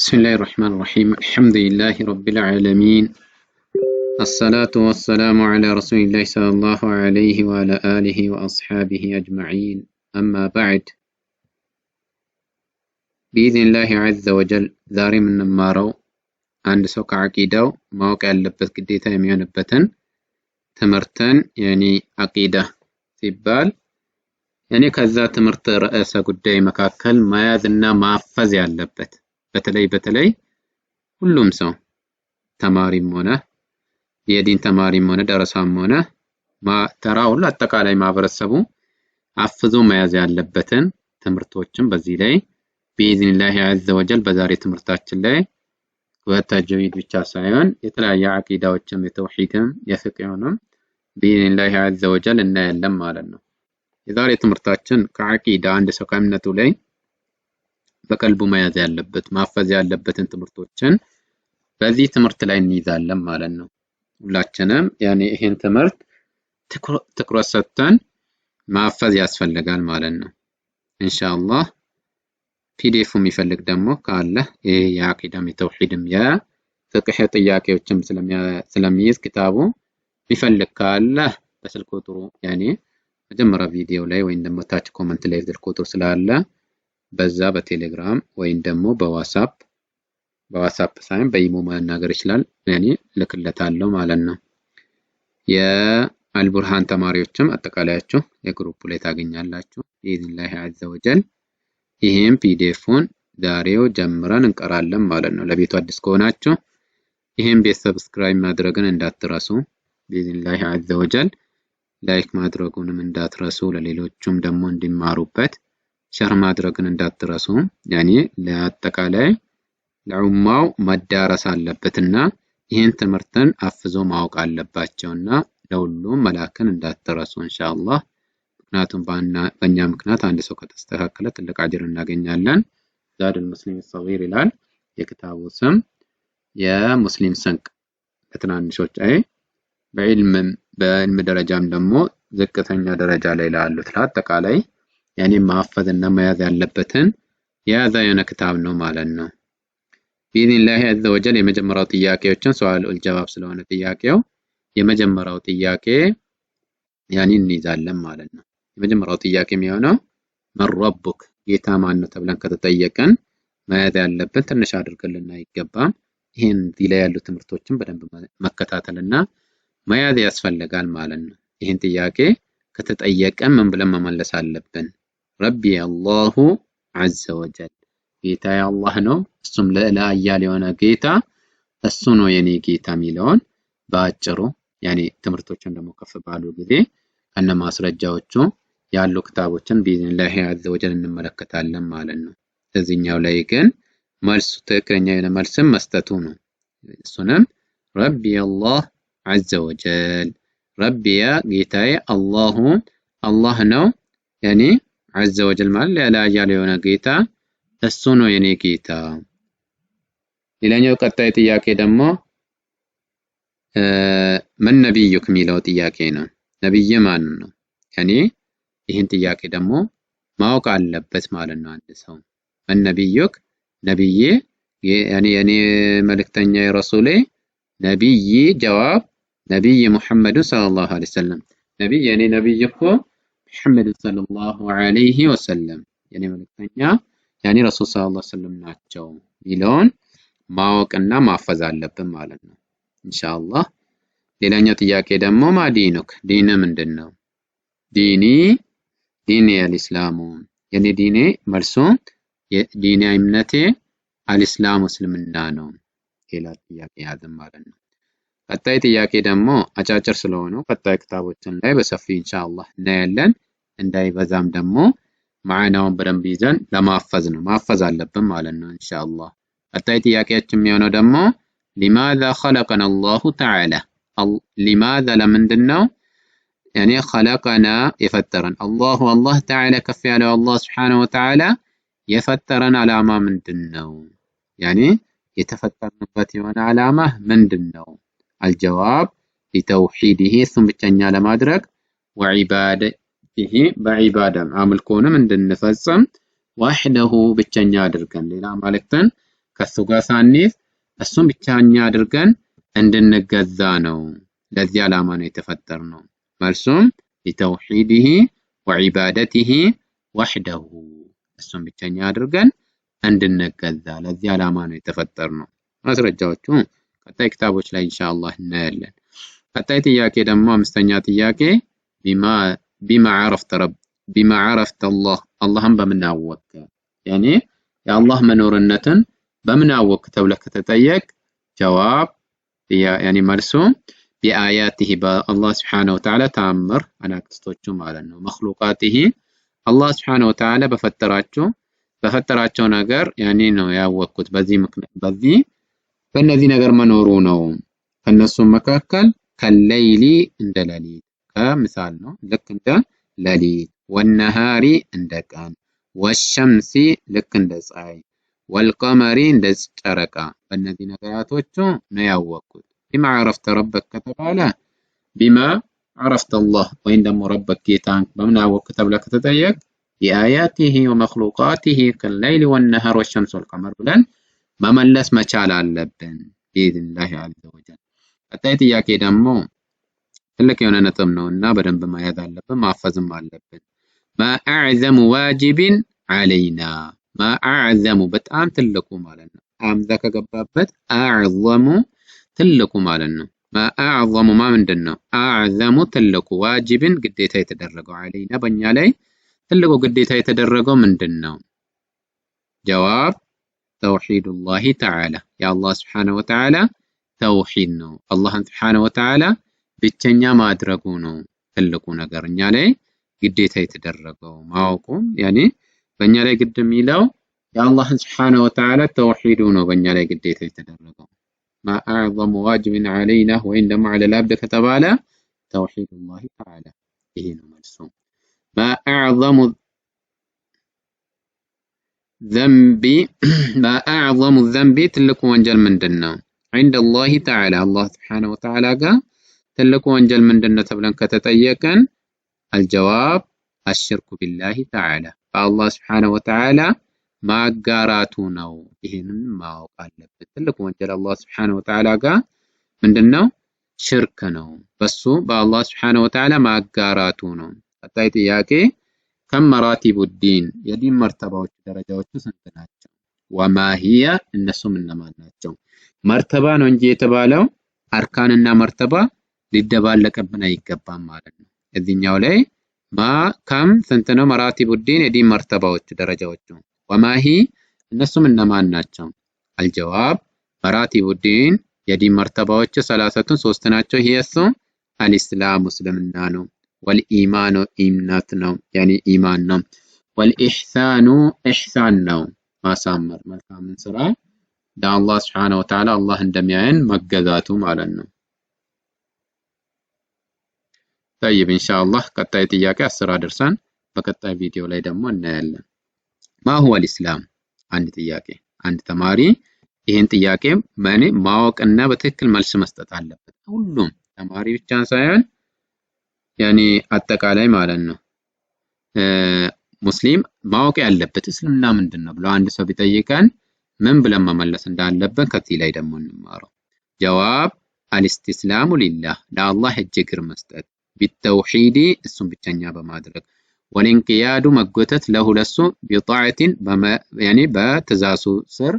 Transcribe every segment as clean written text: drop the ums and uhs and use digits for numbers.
بسم الله الرحمن الرحيم الحمد لله رب العالمين الصلاة والسلام على رسول الله صلى الله عليه وعلى آله وأصحابه أجمعين أما بعد بإذن الله عز وجل ذاري من نمارو عند سوق عقيدة موقع اللبت قديتا يميون بتن تمرتن يعني عقيدة تبال يعني كذا تمرت رئاسة قدي مكاكل ما يذنا ما فزع اللبت በተለይ ሁሉም ሰው ተማሪም ሆነ የዲን ተማሪም ሆነ ደረሳም ሆነ ተራውን አጠቃላይ ማህበረሰቡ አፍዞ መያዝ ያለበትን ትምህርቶችን በዚህ ላይ በኢዝኒላህ አዘ ወጀል በዛሬ ትምህርታችን ላይ ወተጅዊድ ብቻ ሳይሆን የተለያየ አቂዳዎችም የተውሂድም የፍቅህም በኢዝኒላህ አዘ ወጀል እናያለን ማለት ነው። የዛሬ ትምህርታችን ከአቂዳ አንድ ሰው ከእምነቱ ላይ በቀልቡ መያዝ ያለበት ማፈዝ ያለበትን ትምህርቶችን በዚህ ትምህርት ላይ እንይዛለን ማለት ነው። ሁላችንም ያኔ ይሄን ትምህርት ትኩረት ሰጥተን ማፈዝ ያስፈልጋል ማለት ነው። ኢንሻአላህ ፒዲኤፍ የሚፈልግ ደግሞ ካለ ይሄ የአቂዳም የተውሂድም የፍቅህ ጥያቄዎችም ስለሚይዝ ክታቡ ቢፈልግ ካለ በስልክ ቁጥሩ ያኔ መጀመሪያ ቪዲዮ ላይ ወይም ደግሞ ታች ኮሜንት ላይ ስልክ ቁጥሩ ስላለ በዛ በቴሌግራም ወይም ደግሞ በዋትስአፕ ሳይሆን በኢሞ ማናገር ይችላል። ያኔ ልክለታለሁ ማለት ነው። የአልቡርሃን ተማሪዎችም አጠቃላያችሁ የግሩፕ ላይ ታገኛላችሁ በኢዝኒላህ አዘ ወጀል። ይሄን ፒዲኤፉን ዛሬው ጀምረን እንቀራለን ማለት ነው። ለቤቱ አዲስ ከሆናችሁ ይሄን ቤት ሰብስክራይብ ማድረግን እንዳትረሱ በኢዝኒላህ አዘ ወጀል። ላይክ ማድረጉንም እንዳትረሱ ለሌሎቹም ደግሞ እንዲማሩበት ሸር ማድረግን እንዳትረሱ። ያኔ ለአጠቃላይ ለኡማው መዳረስ አለበትና ይሄን ትምህርትን አፍዞ ማወቅ አለባቸውና ለሁሉም መላክን እንዳትረሱ ኢንሻአላህ። ምክንያቱም በእኛ ምክንያት አንድ ሰው ከተስተካከለ ትልቅ አጅር እናገኛለን። ዛዱል ሙስሊም ሰጊር ይላል የክታቡ ስም። የሙስሊም ስንቅ ለትናንሾች በዕልም ደረጃም ደግሞ ዝቅተኛ ደረጃ ላይ ላሉት ለአጠቃላይ ያኔ ማፈዝና መያዝ ያለበትን የያዘ የሆነ ክታብ ነው ማለት ነው። በኢዝኒላህ አዘ ወጀል የመጀመሪያው ጥያቄዎችን ሱአሉል ጀዋብ ስለሆነ ጥያቄው የመጀመሪያው ጥያቄ ያኔ እንይዛለን ማለት ነው። የመጀመሪያው ጥያቄ የሚሆነው መረቡክ ጌታ ማን ነው ተብለን ከተጠየቀን መያዝ ያለብን ትንሽ አድርገልና አይገባም። ይሄን እዚህ ላይ ያሉ ትምህርቶችን በደንብ መከታተልና መያዝ ያስፈልጋል ማለት ነው። ይሄን ጥያቄ ከተጠየቀን ምን ብለን መመለስ አለብን? ረቢ አላሁ አዘ ወጀል ጌታዬ አላህ ነው፣ እሱም ለዕላ ኃያል የሆነ ጌታ እሱ ነው የኔ ጌታ የሚለውን በአጭሩ ያኔ ትምህርቶችን ደግሞ ከፍ ባሉ ጊዜ ከነ ማስረጃዎቹ ያሉ ክታቦችን በኢዝኒላህ አዘ ወጀል እንመለከታለን ማለት ነው። እዚህኛው ላይ ግን መልሱ ትክክለኛ የሆነ መልስም መስጠቱ ነው። እሱንም ረቢ አላህ አዘ ወጀል ረቢያ ጌታዬ አላህ ነው ያኔ አዘ ወጀል ማለት ለዕላ ኃያል የሆነ ጌታ እሱ ነው የኔ ጌታ። ሌላኛው ቀጣይ ጥያቄ ደግሞ መን ነብዩክ የሚለው ጥያቄ ነው። ነብይ ማን ነው? ያኔ ይህን ጥያቄ ደግሞ ማወቅ አለበት ማለት ነው አንድ ሰው። መን ነብዩክ ነብዬ ያኔ የኔ መልእክተኛ የረሱሌ ነብይ ጀዋብ ነብይ ሙሐመድ ሰለላሁ ዐለይሂ ወሰለም ነብይ የኔ ነብይ እኮ ሙሐመድ ሰለላሁ ዐለይሂ ወሰለም የኔ መልእክተኛ ያኔ ረሱል ሰለላሁ ዐለይሂ ወሰለም ናቸው ሚለውን ማወቅና ማፈዝ አለብን ማለት ነው ኢንሻአላህ። ሌላኛው ጥያቄ ደግሞ ማዲኑክ ዲን ምንድነው? ዲኒ አልኢስላሙ የኔ ዲኔ መልሶ የዲኔ እምነቴ አልኢስላም እስልምና ነው። ሌላ ጥያቄ ያዘን ማለት ነው። ቀጣይ ጥያቄ ደግሞ አጫጭር ስለሆነ ቀጣይ ክታቦችን ላይ በሰፊ ኢንሻአላህ እናያለን። እንዳይበዛም ደግሞ ማዕናውን በደንብ ይዘን ለማፈዝ ነው ማፈዝ አለብን ማለት ነው ኢንሻአላህ። ቀጣይ ጥያቄያችን የሚሆነው ደግሞ ሊማዛ خلقنا الله تعالى ሊማዛ ለምንድነው ያኔ خلقنا የፈጠረን አላህ ተዓላ ከፍ ያለው አላህ Subhanahu Wa Ta'ala የፈጠረን ዓላማ ምንድነው? ያኔ የተፈጠርንበት የሆነ ዓላማ ምንድነው? الجواب لتوحيده ثم ብቸኛ ለማድረግ وعبادته بعبادة አምልኮንም እንድንፈጽም وحده ብቸኛ አድርገን ሌላ ማለክተን ከሱ ጋር ሳንይዝ እሱን ብቻኛ አድርገን እንድንገዛ ነው። ለዚህ ዓላማ ነው የተፈጠርነው። መልሱም ሊተውሂዲሂ ወዒባደቲሂ ወሕደሁ እሱን ብቻኛ አድርገን እንድንገዛ ለዚህ ዓላማ ነው የተፈጠርነው። ማስረጃዎቹ ቀጣይ ክታቦች ላይ ኢንሻአላህ እናያለን። ቀጣይ ጥያቄ ደግሞ አምስተኛ ጥያቄ ቢማ ዓረፍተ አላህን በምን አወቅ? ያኔ የአላህ መኖርነትን በምን አወቅ ተብለህ ከተጠየቅ ጀዋብ ያኔ መልሱ ቢአያቲሂ በአላህ ስብሓነሁ ወተዓላ ተአምር አናቅስቶቹ ማለት ነው። መኽሉቃቲሂ አላህ ስብሓነሁ ወተዓላ በፈጠራቸው ነገር ያኔ ነው ያወቅኩት። በእነዚህ ነገር መኖሩ ነው። ከነሱም መካከል ከለይሊ እንደ ሌሊት ከምሳል ነው ልክ እንደ ሌሊት፣ ወነሃሪ እንደ ቀን፣ ወሸምሲ ልክ እንደ ፀሐይ፣ ወልቀመሪ እንደ ጨረቃ በእነዚህ ነገራቶቹ ነው ያወቅኩት። ቢማ ዓረፍተ ረበክ ከተባለ ቢማ ዓረፍተ አላህ ወይም ደግሞ ረበክ ጌታን በምን አወቅክ ተብለህ ከተጠየቅ ቢአያቲሂ ወመኽሉቃቲሂ ከለይሊ ወነሃር ወሸምስ ወልቀመር ብለን መመለስ መቻል አለብን ቢኢዝኒላሂ ዐዘ ወጀል። ቀጣይ ጥያቄ ደግሞ ትልቅ የሆነ ነጥብ ነውና በደንብ መያዝ አለብን፣ ማፈዝም አለብን። ማአዕዘሙ ዋጅብን ዐለይና ማአዕዘሙ በጣም ትልቁ ማለት ነው። አምዛ ከገባበት አዕዘሙ ትልቁ ማለት ነው። ማአዕዘሙ ምንድን ነው? አዕዘሙ ትልቁ፣ ዋጅብን ግዴታ የተደረገው፣ ዐለይና በእኛ ላይ ትልቁ ግዴታ የተደረገው ምንድን ነው? ጀዋብ ተውሂዱላሂ ተዓላ የአላህ ስብሓነሁ ወተዓላ ተውሂድ ነው። አላህን ስብሓነሁ ወተዓላ ብቸኛ ማድረጉ ነው ትልቁ ነገር እኛ ላይ ግዴታ የተደረገው ማወቁ። ያኔ በእኛ ላይ ግድ የሚለው የአላህን ስብሓነሁ ወተዓላ ተውሂዱ ነው በእኛ ላይ ግዴታ የተደረገው። ማአዕዘሙ ዋጅብን ዐለይና ወይም ደግሞ ዐለል ዐብድ ከተባለ ተውሂዱላሂ ተዓላ ይሄ ነው መልሱ። ማአዕዘሙ ዘንቢ ትልቁ ወንጀል ምንድን ነው? ዐንደላሂ ተዓላ አላህ ስብሓነሁ ወተዓላ ጋር ትልቁ ወንጀል ምንድን ነው ተብለን ከተጠየቀን አልጀዋብ አሽርኩ ቢላሂ ተዓላ በአላህ ስብሓነሁ ወተዓላ ማጋራቱ ነው። ይህንን ማወቅ አለብን። ትልቁ ወንጀል አላህ ስብሓነሁ ወተዓላ ጋር ምንድን ነው? ሽርክ ነው። በሱ በአላህ ስብሓነሁ ወተዓላ ማጋራቱ ነው። ቀጣይ ጥያቄ ከም መራቲቡ ዲን የዲን መርተባዎች ደረጃዎቹ ስንት ናቸው? ወማ ሂየ እነሱም እነማን ናቸው? መርተባ ነው እንጂ የተባለው አርካንና መርተባ ሊደባለቅብን አይገባም ማለት ነው። እዚህኛው ላይ ከም ስንት ነው? መራቲቡ ዲን የዲን መርተባዎች ደረጃዎቹ፣ ወማሂ እነሱም እነማን ናቸው? አልጀዋብ መራቲቡ ዲን የዲን መርተባዎች ሰላሰቱን ሶስት ናቸው። ይሄሱ አልኢስላም እስልምና ነው፣ ወልኢማኑ እምነት ነው ያኒ ኢማን ነው፣ ወልኢሕሳኑ ኢሕሳን ነው ማሳመር መልካምን ስራ ለአላህ ስብሓነሁ ወተዓላ አላህ እንደሚያየን መገዛቱ ማለት ነው። ጠይብ ኢንሻአላህ ቀጣይ ጥያቄ 10 አድርሰን በቀጣይ ቪዲዮ ላይ ደግሞ እናያለን። ማሁወ አልኢስላም አንድ ጥያቄ አንድ ተማሪ ይሄን ጥያቄ ማወቅና በትክክል መልስ መስጠት አለበት። ሁሉም ተማሪ ብቻ ሳይሆን ያኒ አጠቃላይ ማለት ነው ሙስሊም ማወቅ ያለበት እስልምና ምንድነው ብሎ አንድ ሰው ቢጠይቀን ምን ብለን መመለስ እንዳለብን ከዚህ ላይ ደግሞ እንማረው። ጀዋብ አልኢስቲስላሙ ሊላህ ለአላህ እጅ እግር መስጠት፣ ቢተውሂድ እሱን ብቸኛ በማድረግ፣ ወልንቂያዱ መጎተት ለሁለሱ ቢጣዓቲን ያኒ በትእዛዙ ስር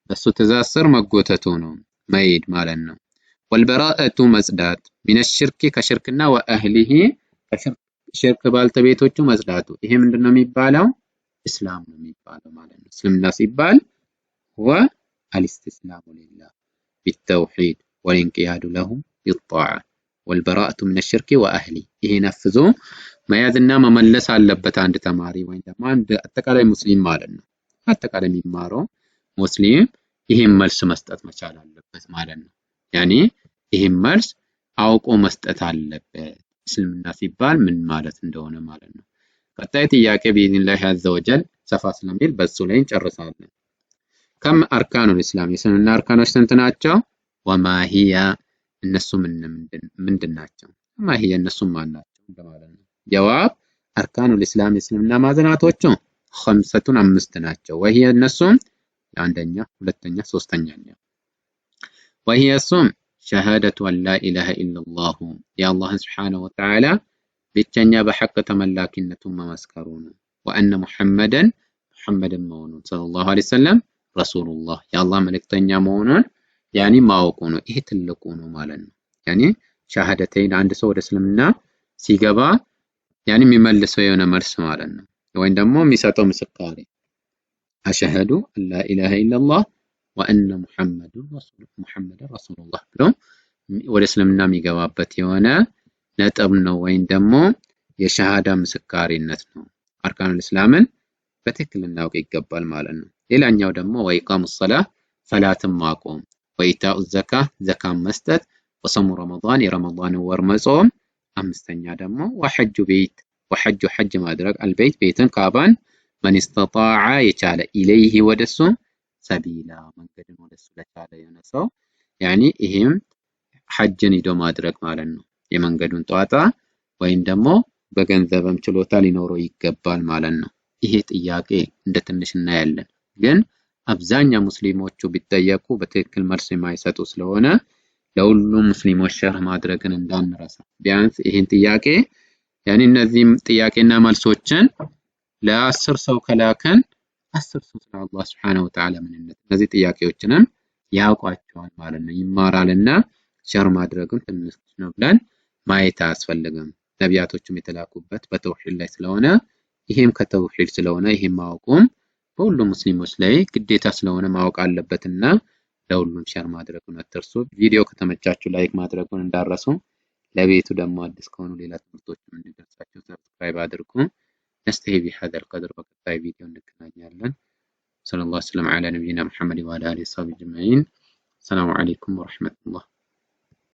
በሱ ትእዛዝ ስር መጎተቱ ነው መሄድ ማለት ነው። ወልበራአቱ መጽዳት ሚነ ሽርክ ከሽርክና ወአህሊሂ ሽርክ ባልተቤቶቹ መጽዳቱ ይሄ ምንድነው የሚባለው? እስላም ነው የሚባለው ማለት ነው። እስልምና ሲባል هو الاستسلام لله بالتوحيد والانقياد له بالطاعة والبراءة من الشرك وأهله ይሄ ነፍዞ መያዝና መመለስ አለበት አንድ ተማሪ ወይም ደግሞ አንድ አጠቃላይ ሙስሊም ማለት ነው። አጠቃላይ የሚማረው ሙስሊም ይሄን መልስ መስጠት መቻል አለበት ማለት ነው። ያኒ ይሄን መልስ አውቆ መስጠት አለበት እስልምና ሲባል ምን ማለት እንደሆነ ማለት ነው። ቀጣይ ጥያቄ ቢኢዝኒላህ አዘ ወጀል ሰፋ ስለሚል በሱ ላይ እንጨርሳለን። ከም አርካኑል ኢስላም የእስልምና አርካኖች ስንት ናቸው? ወማ ሂያ እነሱ ምንድን ናቸው? ወማ ሂያ እነሱም ማን ናቸው እንደማለት ነው። ጀዋብ አርካኑል ኢስላም የእስልምና ማዕዘናቶቹ 5 ናቸው። ወሂየ እነሱም አንደኛ፣ ሁለተኛ፣ ሶስተኛ وهي الصم شهادة أن لا إله إلا الله يا الله سبحانه وتعالى ብቸኛ በሐቅ ተመላኪነቱን መመስከሩ ነው። ወአነ ሙሐመድን መሆኑን ሰለላሁ ዐለይሂ ወሰለም ረሱሉላህ የአላህ መልእክተኛ መሆኑን ያኒ ማወቁ ነው። ይሄ ትልቁ ነው ማለት ነው። ያኒ ሻሃደተይን አንድ ሰው ወደ እስልምና ሲገባ ያኒ የሚመልሰው የሆነ መልስ ማለት ነው። ወይም ደግሞ የሚሰጠው ምስካሪ አሽሀዱ አላ ኢላሃ ኢላላህ ወአነ ሙሐመድን ረሱሉላህ ብሎ ወደ እስልምና የሚገባበት የሆነ ነጥብ ነው ወይም ደግሞ የሸሃዳ ምስካሪነት ነው። አርካኑል እስላምን በትክክል እናውቅ ይገባል ማለት ነው። ሌላኛው ደግሞ ወኢቃሙ ሰላህ ሰላትን ማቆም፣ ወኢታኡ ዘካ ዘካን መስጠት፣ ወሰሙ ረመዳን የረመዳን ወር መጾም፣ አምስተኛ ደግሞ ወሐጁ ቤት ሐጅ ማድረግ አልበይት ቤትን ካባን መን ኢስተጣዐ የቻለ ኢለይሂ ወደሱ ሰቢላ መንገድን ወደሱ ለቻለ የሆነ ሰው ያኒ ይሄም ሐጅን ሂዶ ማድረግ ማለት ነው። የመንገዱን ጧጣ ወይም ደግሞ በገንዘብም ችሎታ ሊኖረው ይገባል ማለት ነው። ይሄ ጥያቄ እንደ ትንሽ እናያለን፣ ግን አብዛኛው ሙስሊሞቹ ቢጠየቁ በትክክል መልስ የማይሰጡ ስለሆነ ለሁሉም ሙስሊሞች ሸርህ ማድረግን እንዳንረሳ። ቢያንስ ይሄን ጥያቄ ያኒ እነዚህም ጥያቄና መልሶችን ለ10 ሰው ከላከን 10 ሰው ስለ አላህ Subhanahu Wa Ta'ala ምንነት እነዚህ ጥያቄዎችንም ያውቋቸዋል ማለት ነው። ይማራልና ሸር ማድረግን ትንሽ ነው ብለን ማየት አያስፈልግም። ነቢያቶችም የተላኩበት በተውሂድ ላይ ስለሆነ ይሄም ከተውሂድ ስለሆነ ይሄም ማወቁም በሁሉም ሙስሊሞች ላይ ግዴታ ስለሆነ ማወቅ አለበትና ለሁሉም ሸር ማድረጉን አትርሱ። ቪዲዮ ከተመቻችሁ ላይክ ማድረጉን እንዳረሱ። ለቤቱ ደግሞ አዲስ ከሆኑ ሌላ ትምህርቶችን እንዲደርሳችሁ ሰብስክራይብ አድርጉ። ነስተሂ بهذا القدر በቀጣይ ቪዲዮ እንገናኛለን። ሰለላሁ ዐለይሂ ወሰለም على نبينا محمد وعلى اله وصحبه اجمعين። السلام عليكم ورحمة الله.